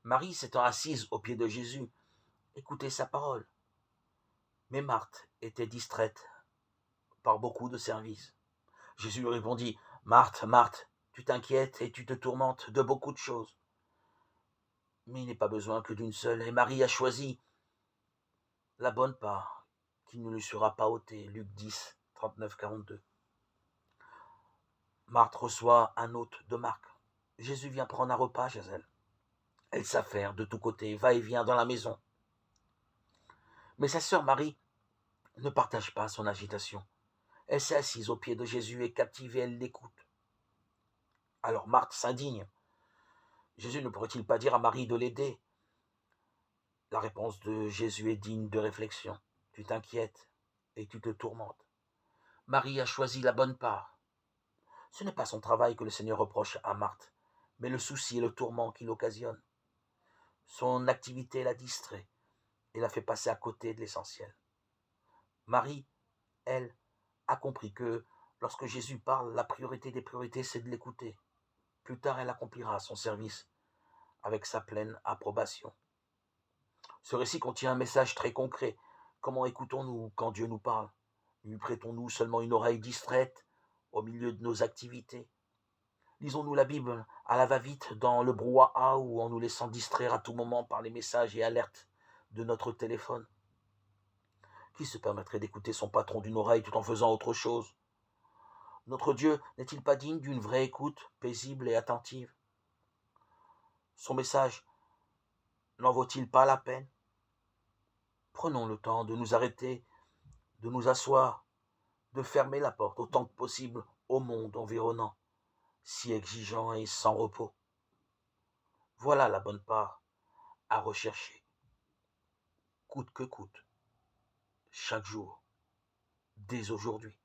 Marie s'étant assise aux pieds de Jésus, écoutait sa parole. Mais Marthe était distraite par beaucoup de services. Jésus lui répondit, Marthe, Marthe, tu t'inquiètes et tu te tourmentes de beaucoup de choses. Mais il n'est pas besoin que d'une seule, et Marie a choisi la bonne part, qui ne lui sera pas ôtée. Luc 10, 39-42. Marthe reçoit un hôte de Marc. Jésus vient prendre un repas chez elle. Elle s'affaire de tous côtés, va et vient dans la maison. Mais sa sœur Marie ne partage pas son agitation. Elle s'est assise aux pieds de Jésus et captivée, elle l'écoute. Alors Marthe s'indigne. Jésus ne pourrait-il pas dire à Marie de l'aider? La réponse de Jésus est digne de réflexion. Tu t'inquiètes et tu te tourmentes. Marie a choisi la bonne part. Ce n'est pas son travail que le Seigneur reproche à Marthe, mais le souci et le tourment qu'il occasionne. Son activité la distrait et la fait passer à côté de l'essentiel. Marie, elle, a compris que lorsque Jésus parle, la priorité des priorités, c'est de l'écouter. Plus tard, elle accomplira son service avec sa pleine approbation. Ce récit contient un message très concret. Comment écoutons-nous quand Dieu nous parle? Lui prêtons-nous seulement une oreille distraite au milieu de nos activités? Lisons-nous la Bible à la va-vite dans le brouhaha ou en nous laissant distraire à tout moment par les messages et alertes de notre téléphone? Qui se permettrait d'écouter son patron d'une oreille tout en faisant autre chose? Notre Dieu n'est-il pas digne d'une vraie écoute, paisible et attentive? Son message n'en vaut-il pas la peine? Prenons le temps de nous arrêter, de nous asseoir, de fermer la porte autant que possible au monde environnant, si exigeant et sans repos. Voilà la bonne part à rechercher, coûte que coûte, chaque jour, dès aujourd'hui.